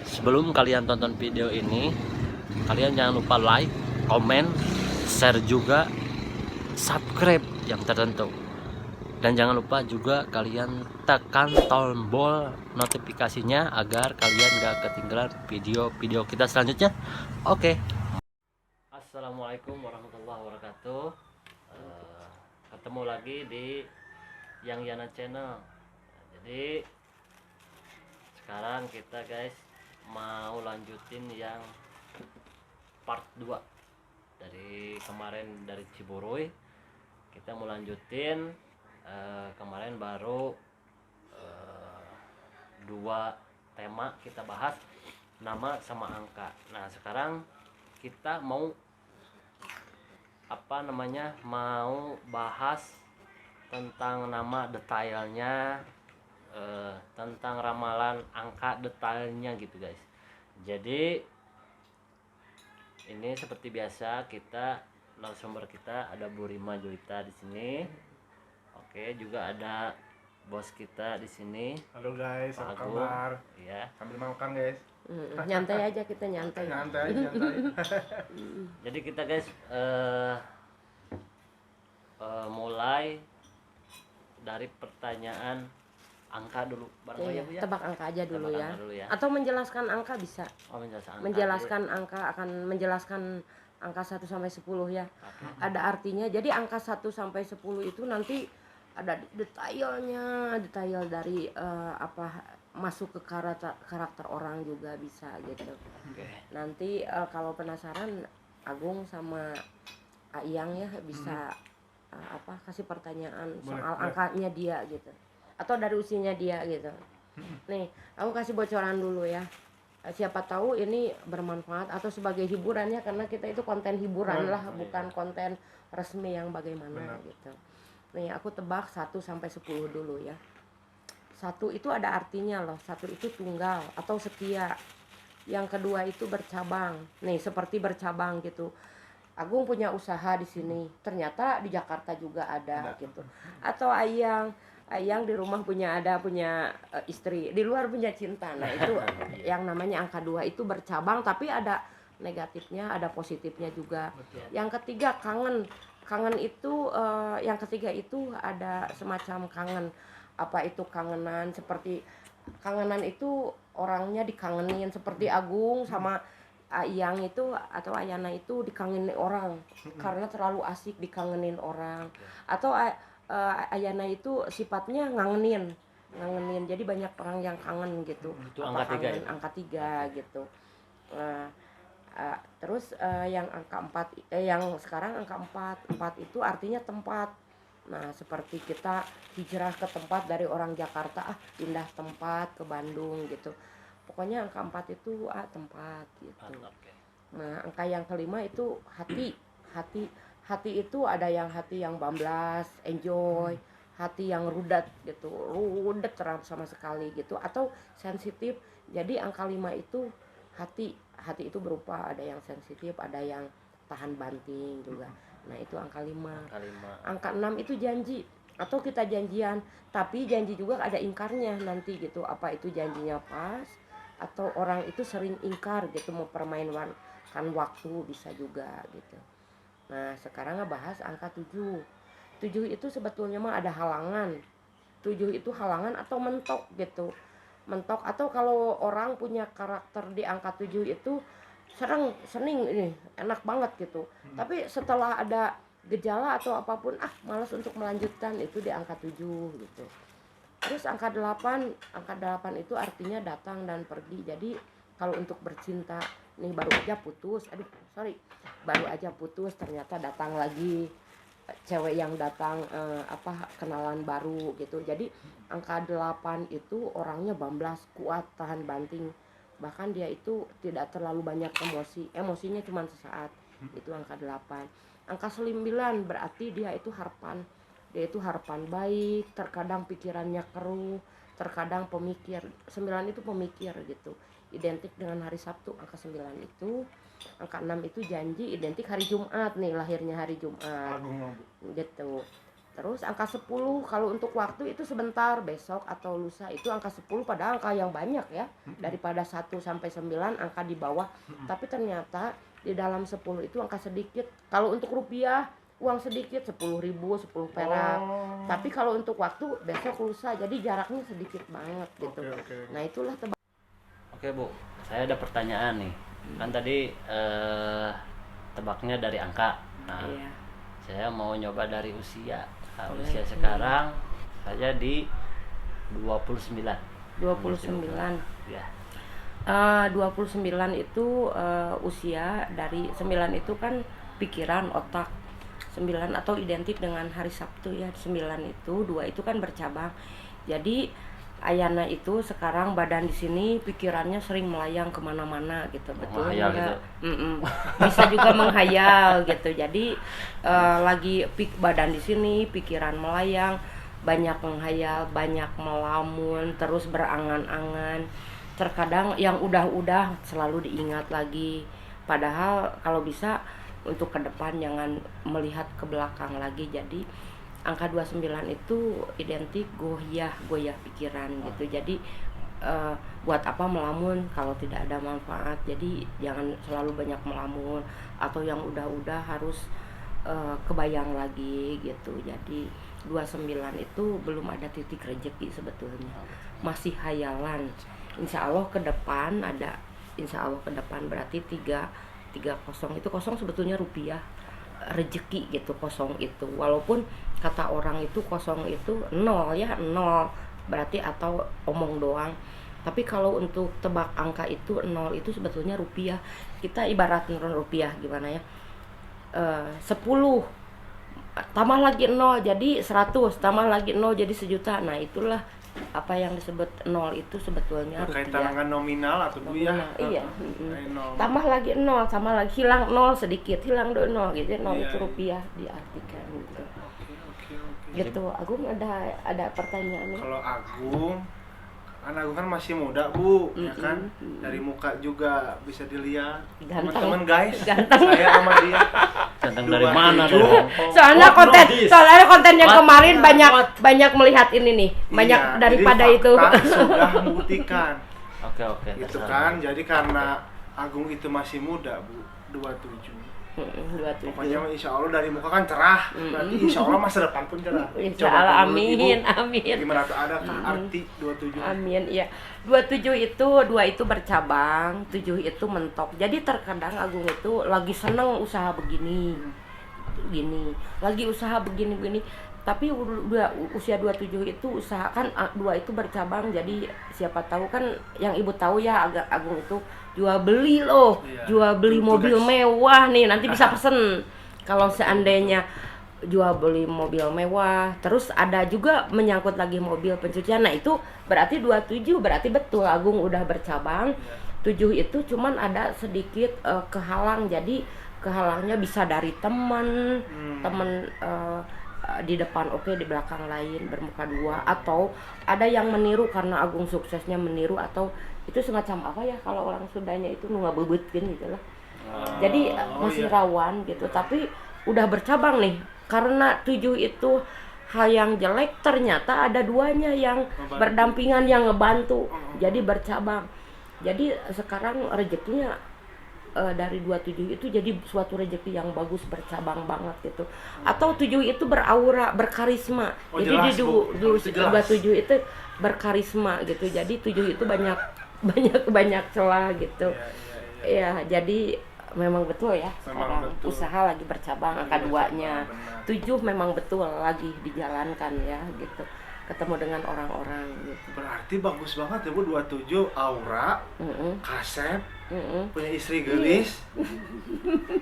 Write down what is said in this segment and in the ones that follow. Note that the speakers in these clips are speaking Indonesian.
Sebelum kalian tonton video ini, kalian jangan lupa like, komen, share juga, subscribe yang tertentu. Dan jangan lupa juga kalian tekan tombol notifikasinya agar kalian gak ketinggalan video-video kita selanjutnya. Oke. Assalamualaikum warahmatullahi wabarakatuh. Ketemu lagi di Yang Yana Channel. Jadi sekarang kita guys mau lanjutin yang part 2 dari kemarin dari Ciburuy. Kita mau lanjutin kemarin baru 2 tema kita bahas, nama sama angka. Nah sekarang kita mau mau bahas tentang nama detailnya, tentang ramalan angka detailnya gitu guys. Jadi ini seperti biasa, kita narasumber kita ada Bu Rima Joita di sini. Oke, juga ada bos kita di sini. Halo guys, apa Agung. kabar? Ya. Sambil makan guys. Nyantai aja, kita nyantai. Nyantai aja, nyantai. Jadi kita guys mulai dari pertanyaan angka dulu bareng Iya, ya Bu ya. tebak angka aja dulu Tebak ya. angka dulu ya. Atau menjelaskan angka bisa. Oh, menjelaskan angka. Menjelaskan angka akan menjelaskan angka 1 sampai 10 ya. Oke. Ada artinya. Jadi angka 1 sampai 10 itu nanti ada detailnya, detail dari masuk ke karakter orang juga bisa gitu. Oke. Nanti kalau penasaran, Agung sama Ayang ya bisa kasih pertanyaan soal angkanya dia gitu, atau dari usianya dia gitu. Nih, aku kasih bocoran dulu ya. Siapa tahu ini bermanfaat atau sebagai hiburan ya, karena kita itu konten hiburan lah, bukan konten resmi yang bagaimana gitu. Nih, aku tebak 1 sampai 10 dulu ya. 1 itu ada artinya loh. 1 itu tunggal atau setia. Yang kedua itu bercabang. Nih, seperti bercabang gitu. Agung punya usaha di sini, ternyata di Jakarta juga ada gitu. Atau Ayang di rumah punya istri, di luar punya cinta. Nah itu yang namanya angka 2 itu bercabang, tapi ada negatifnya, ada positifnya juga. Yang ketiga kangen itu yang ketiga itu ada semacam kangen. Apa itu kangenan? Seperti kangenan itu orangnya dikangenin, seperti Agung sama Ayang itu atau Ayana itu dikangenin orang karena terlalu asik dikangenin orang. Atau Ayana itu sifatnya ngangenin, jadi banyak orang yang kangen gitu. Itu angka 3 ya? Angka 3 gitu. Terus yang angka 4 yang sekarang angka 4 itu artinya tempat. Nah seperti kita hijrah ke tempat dari orang Jakarta, pindah tempat ke Bandung gitu. Pokoknya angka 4 itu tempat gitu. Nah angka yang kelima itu hati itu ada yang hati yang bablas, enjoy, hati yang rudet gitu, rudet terang sama sekali gitu, atau sensitif. Jadi angka 5 itu hati itu berupa ada yang sensitif, ada yang tahan banting juga. Nah itu angka 5. Angka 6 itu janji atau kita janjian, tapi janji juga ada ingkarnya nanti gitu. Apa itu janjinya pas atau orang itu sering ingkar gitu, mau permainkan waktu bisa juga gitu. Nah sekarang ngebahas angka 7. 7 itu sebetulnya mah ada halangan. 7 itu halangan atau mentok gitu. Mentok atau kalau orang punya karakter di angka 7 itu seneng ini enak banget gitu. Tapi setelah ada gejala atau apapun malas untuk melanjutkan, itu di angka 7 gitu. Terus angka 8 itu artinya datang dan pergi. Jadi kalau untuk bercinta nih baru aja putus ternyata datang lagi cewek yang datang kenalan baru gitu. Jadi angka 8 itu orangnya bablas, kuat, tahan banting. Bahkan dia itu tidak terlalu banyak emosinya cuma sesaat. Itu angka 8. Angka 9 berarti dia itu harapan baik, terkadang pikirannya keruh, terkadang pemikir. 9 itu pemikir gitu, identik dengan hari Sabtu angka 9 itu. Angka 6 itu janji, identik hari Jumat nih, lahirnya hari Jumat gitu. Terus angka 10 kalau untuk waktu itu sebentar, besok atau lusa itu angka 10 pada angka yang banyak ya. Daripada 1 sampai 9 angka di bawah. Tapi ternyata di dalam 10 itu angka sedikit. Kalau untuk rupiah uang sedikit 10.000, 10 perak. Tapi kalau untuk waktu besok lusa jadi jaraknya sedikit banget gitu. Oke. Nah, itulah Oke Bu, saya ada pertanyaan nih. Kan tadi tebaknya dari angka. Nah, iya. saya mau nyoba dari usia. Nah, Boleh. usia sekarang saya di 29. 29. Ya. 29 itu usia dari 9 itu kan pikiran, otak. 9 atau identik dengan hari Sabtu ya. 9 itu, 2 itu kan bercabang. Jadi Ayana itu sekarang badan di sini pikirannya sering melayang kemana-mana gitu, betul menghayal enggak? gitu. Bisa juga menghayal gitu. Jadi lagi badan di sini pikiran melayang, banyak menghayal, banyak melamun, terus berangan-angan. Terkadang yang udah selalu diingat lagi. Padahal kalau bisa untuk ke depan jangan melihat ke belakang lagi. Jadi angka 29 itu identik goyah pikiran gitu. Jadi buat apa melamun kalau tidak ada manfaat. Jadi jangan selalu banyak melamun, atau yang udah harus kebayang lagi gitu. Jadi 29 itu belum ada titik rezeki sebetulnya, masih hayalan. Insya Allah ke depan ada, insya Allah ke depan berarti 30 itu kosong sebetulnya rupiah rezeki gitu. Kosong itu walaupun kata orang itu kosong itu nol ya, nol berarti atau omong doang. Tapi kalau untuk tebak angka itu nol itu sebetulnya rupiah. Kita ibarat rupiah gimana ya, 10 tambah lagi 0 jadi 100, tambah lagi 0 jadi 1.000.000. Nah itulah apa yang disebut 0 itu sebetulnya Terkait rupiah. tangan nominal atau rupiah. Iya. Kayak nol. Tambah lagi 0, tambah lagi hilang 0 sedikit, hilang 0 gitu. 0 Iya, itu iya. rupiah diartikan gitu. Oke. Gitu. Agung ada pertanyaan nih. Kalau Agung kan masih muda Bu, ya kan? Dari muka juga bisa dilihat. Ganteng. Teman-teman guys, Ganteng. saya sama dia. Ganteng dari mana 27. dong? Soalnya konten yang What? kemarin What? banyak melihat ini nih, banyak Iya, daripada jadi itu. fakta sudah membuktikan. Oke. Gitu terserah. kan, jadi karena Agung itu masih muda Bu, 27. 27. Pokoknya insya Allah dari muka kan cerah, berarti insya Allah masa depan pun cerah. Insya Coba Allah, menurut amin, Ibu, amin. Gimana tuh adakah arti 27? Amin, iya. 27 itu 2 itu bercabang, 7 itu mentok. Jadi terkadang Agung itu lagi seneng usaha begini. Lagi usaha begini. Tapi usia 27 itu usaha kan 2 itu bercabang. Jadi siapa tahu kan yang Ibu tahu ya, Agung itu jual beli loh. Iya, Jual beli itu mobil guys. mewah nih, nanti bisa pesen. Kalau seandainya jual beli mobil mewah, terus ada juga menyangkut lagi mobil pencucian. Nah itu berarti 27 berarti betul Agung udah bercabang. 7 itu cuman ada sedikit kehalang. Jadi kehalangnya bisa dari teman di depan oke, di belakang lain bermuka dua, atau ada yang meniru karena Agung suksesnya meniru, atau itu semacam apa ya kalau orang Sundanya itu ngabebutkeun gitu lah. Jadi masih iya. rawan gitu, tapi udah bercabang nih. Karena 7 itu hal yang jelek, ternyata ada 2-nya yang Ngebantu. berdampingan yang ngebantu. Jadi bercabang. Jadi sekarang rezekinya dari 27 itu jadi suatu rezeki yang bagus, bercabang banget gitu. Atau 7 itu beraura, berkarisma. Oh, Jadi jelas, di Bu. Itu jelas. 27 itu berkarisma gitu. Jadi 7 itu banyak celah gitu. Iya. Iya, jadi memang betul ya, sekarang betul. usaha lagi bercabang, angka 2-nya. Benar. 7 memang betul lagi dijalankan ya gitu. Ketemu dengan orang-orang gitu. Berarti bagus banget ya Bu, 27 aura, kasep, punya istri gelis,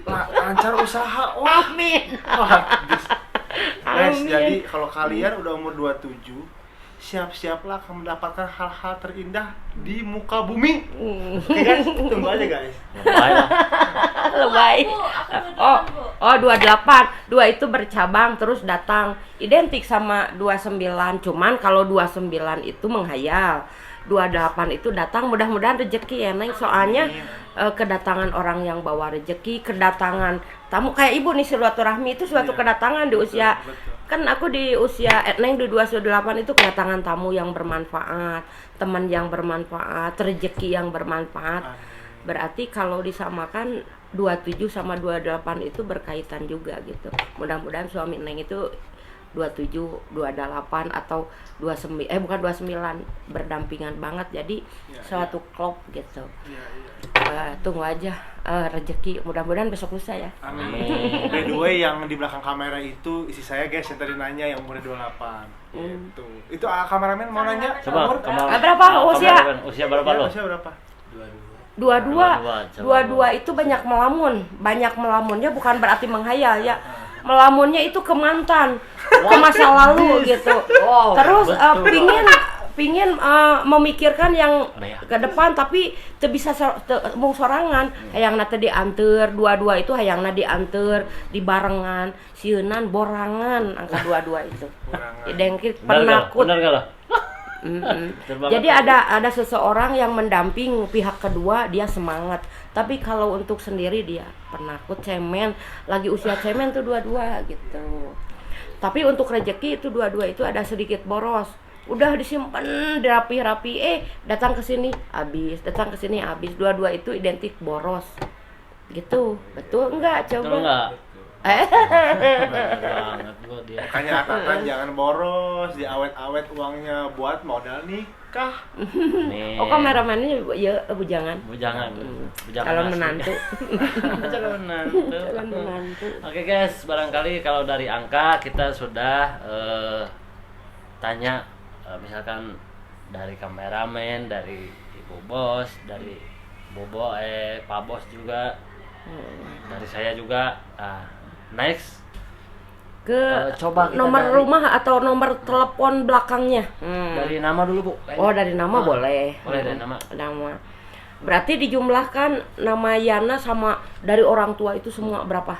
lancar usaha. Wah, Amin. guys, Amin. jadi kalau kalian udah umur 27, siap-siaplah akan mendapatkan hal-hal terindah di muka bumi. Oke guys, tunggu aja guys. Baiklah. Lebay. Oh 28. 2 itu bercabang terus datang. Identik sama 29. Cuman kalau 29 itu menghayal. 28 itu datang, mudah-mudahan rezeki ya Neng. Soalnya kedatangan orang yang bawa rezeki, kedatangan tamu kayak Ibu nih, silaturahmi itu suatu Iya. kedatangan di usia Betul. kan aku di usia Neng di 28 itu kedatangan tamu yang bermanfaat, teman yang bermanfaat, rezeki yang bermanfaat. Berarti kalau disamakan 27 sama 28 itu berkaitan juga gitu. Mudah-mudahan suami Neng itu 27, 28 atau 29 bukan 29 berdampingan banget, jadi suatu klop gitu. Tunggu aja rezeki, mudah-mudahan besok lusa ya. Amin. By the way, yang di belakang kamera itu isi saya guys, yang tadi nanya yang umur 28 gitu. Itu kameramen mau nanya Coba umur? Berapa usia? Usia berapa lo? Usia berapa? 22 itu banyak melamunnya bukan berarti menghayal ya. Melamunnya itu ke mantan, ke masa lalu gitu. Terus pingin memikirkan yang ke depan tapi teu bisa mung sorangan. Hayangna teu dianteur, dua itu hayangna dianteur, dibarengan, sieunan borangan angka 22 itu. Dengki penakut. Benar enggak lo? Jadi ada seseorang yang mendamping pihak kedua, dia semangat. Tapi kalau untuk sendiri dia penakut, cemen, lagi usia cemen tuh 22 gitu. Tapi untuk rezeki itu 22 itu ada sedikit boros. Udah disimpan dirapi-rapi, datang ke sini habis, datang ke sini habis. 22 itu identik boros. Gitu. Betul enggak? Coba. Betul enggak? Makanya katakan jangan boros, diawet-awet uangnya buat modal nikah. Oh, kameramennya ya bujangan. Bujangan. Calon menantu. Calon menantu. Oke guys, barangkali kalau dari angka kita sudah tanya misalkan dari kameramen, dari Ibu Bos, dari Bobo, Pak Bos juga, dari saya juga. Next ke coba nomor rumah atau nomor telepon belakangnya. Dari nama dulu Bu. Oh, dari nama boleh. Boleh dari nama. Berarti dijumlahkan nama Yana sama dari orang tua itu semua berapa?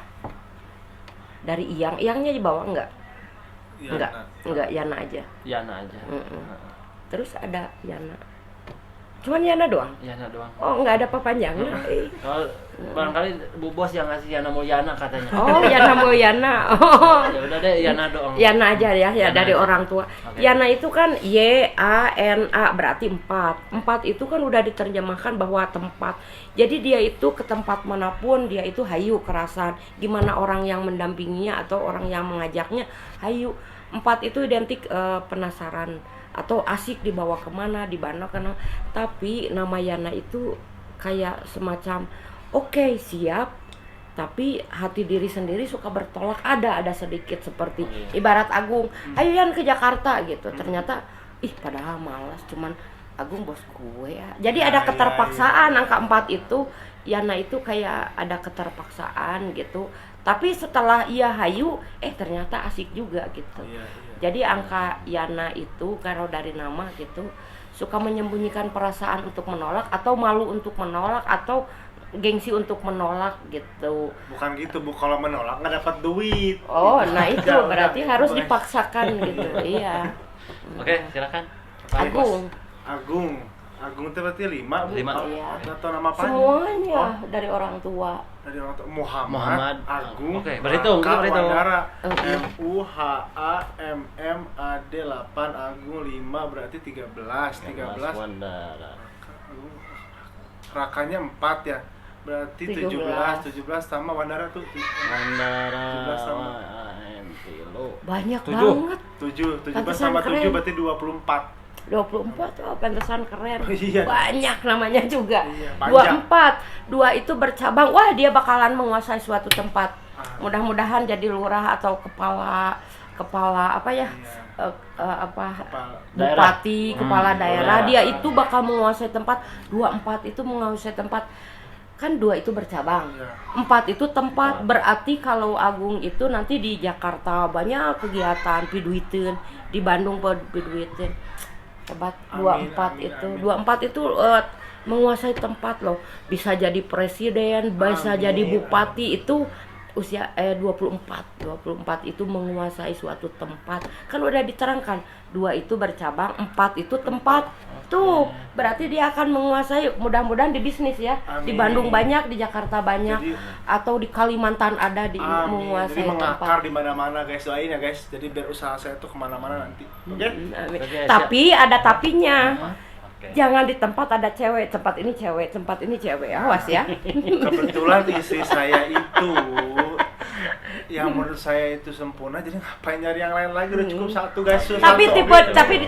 Dari Iyangnya dibawa enggak? Enggak, Yana aja. Yana aja. Terus ada Yana. Cuman Yana doang? Yana doang. Oh, enggak ada panjangnya. Kalau barangkali Bu Bos yang ngasih Yana Mulyana katanya. Oh, Yana Mulyana. Oh. Ya udah deh, Yana doang. Yana aja ya, Yana dari aja. orang tua. Okay. Yana itu kan Y-A-N-A berarti 4. 4 itu kan udah diterjemahkan bahwa tempat. Jadi dia itu ke tempat manapun dia itu hayu kerasan. Gimana orang yang mendampinginya atau orang yang mengajaknya hayu. 4 itu identik penasaran atau asik dibawa kemana, dibana kemana. Tapi nama Yana itu kayak semacam oke, siap, tapi hati diri sendiri suka bertolak, ada sedikit seperti ibarat Agung, ayo Yan ke Jakarta gitu. Ternyata padahal malas, cuman Agung bos gue ya. Jadi ada keterpaksaan. Angka 4 itu Yana itu kayak ada keterpaksaan gitu. Tapi setelah ia hayu, ternyata asik juga gitu. Jadi angka Yana itu kalau dari nama gitu suka menyembunyikan perasaan untuk menolak atau malu untuk menolak atau gengsi untuk menolak gitu. Bukan gitu Bu, kalau menolak nggak dapat duit. Oh, nah itu berarti harus dipaksakan gitu. Iya. Oke, silakan. Agung itu berarti 5 Bu. 5. Iya. Atau nama apa? Semuanya dari orang tua. Dari orang tua. Muhammad Agung. Oke, berhitung. Wandara. MUHAMMAD 8 Agung 5 berarti 13 Wandara. Rakanya 4 ya. Berarti 17 sama Wandara tuh. Wandara 17 sama banyak 7. banget. 17 Pantesan sama 7 keren. berarti 24. 24 pantesan keren. Iya. Banyak namanya juga. Iya, panjang. 24. 2 itu bercabang. Wah, dia bakalan menguasai suatu tempat. Mudah-mudahan jadi lurah atau kepala apa ya? Bupati, kepala daerah. Dia itu bakal menguasai tempat. 24 itu menguasai tempat. Kan 2 itu bercabang. 4 itu tempat. Berarti kalau Agung itu nanti di Jakarta banyak kegiatan piduiteun, di Bandung piduiteun. Hebat. 24 itu. 24 itu menguasai tempat loh. Bisa jadi presiden, bisa jadi bupati, itu usia 24 itu menguasai suatu tempat. Kan udah diterangkan, 2 itu bercabang, 4 itu tempat. Tuh, berarti dia akan menguasai, mudah-mudahan di bisnis ya. Amin. Di Bandung banyak, di Jakarta banyak, Jadi, atau di Kalimantan ada di amin. menguasai Jadi mengakar tempat. di mana-mana guys, doain ya guys. Jadi biar usaha saya tuh kemana-mana nanti. Oke? Amin. Oke, Tapi ada tapinya. Oke. Jangan di tempat ada cewek, tempat ini cewek, awas ya. Kebetulan istri saya itu yang menurut saya itu sempurna, jadi ngapain nyari yang lain lagi, udah cukup satu guys. Tapi satu.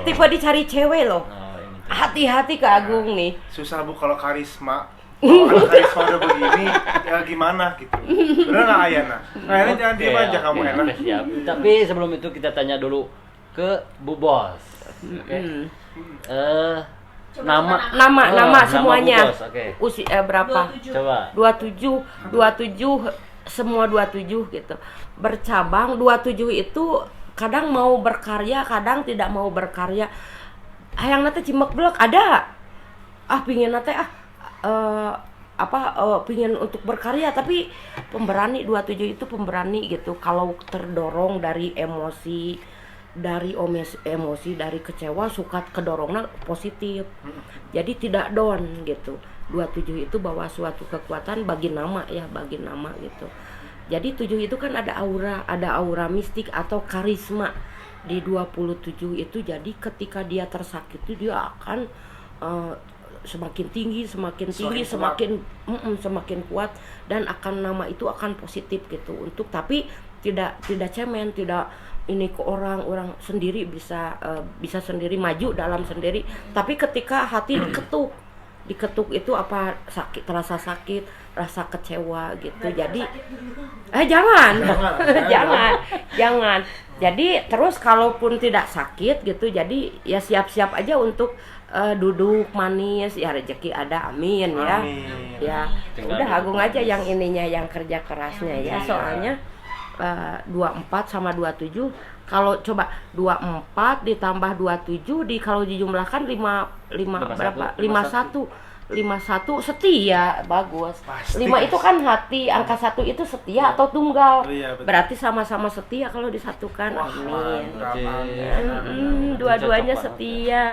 tipe dicari cewek loh. Oh, ini tuh. Hati-hati ke Agung nih. Susah Bu kalau karisma. Kalau anak karisma udah begini, ya gimana gitu. Bener nggak Ayana? Ayana jangan Oke, diem aja oke, kamu enak. oke, siap. Tapi sebelum itu kita tanya dulu ke Bu Bos. Oke. Nama semuanya. Bu Bos, oke. Usia berapa? 27. Coba. 27 semua 27 gitu. Bercabang 27 itu kadang mau berkarya, kadang tidak mau berkarya. Hayang nate cimek blek ada. Pingin nate pingin untuk berkarya, tapi pemberani 27 itu pemberani gitu. Kalau terdorong dari emosi, dari kecewa, suka kedorongnya positif. Jadi tidak down gitu. 27 itu bawa suatu kekuatan bagi nama gitu. Jadi 7 itu kan ada aura mistik atau karisma. Di 27 itu jadi ketika dia tersakiti dia akan semakin tinggi, semakin kuat, dan akan nama itu akan positif gitu. Tapi tidak cemen, tidak ini ke orang sendiri bisa sendiri maju dalam sendiri. Tapi ketika hati diketuk itu apa rasa sakit, rasa kecewa gitu. Jadi jangan. Jadi terus kalaupun tidak sakit gitu, jadi ya siap-siap aja untuk duduk manis, ya rezeki ada, amin ya. Amin. Ya udah Agung aja yang ininya, yang kerja kerasnya ya. Soalnya 24 sama 27, kalau coba 24 ditambah 27 kalau dijumlahkan 51 setia, bagus. Pasti, 5 itu kan hati, angka 1 itu setia atau tunggal. Iya, betul. Berarti sama-sama setia kalau disatukan. Wah, Amin. mantap, Oke. amin. Dua-duanya setia.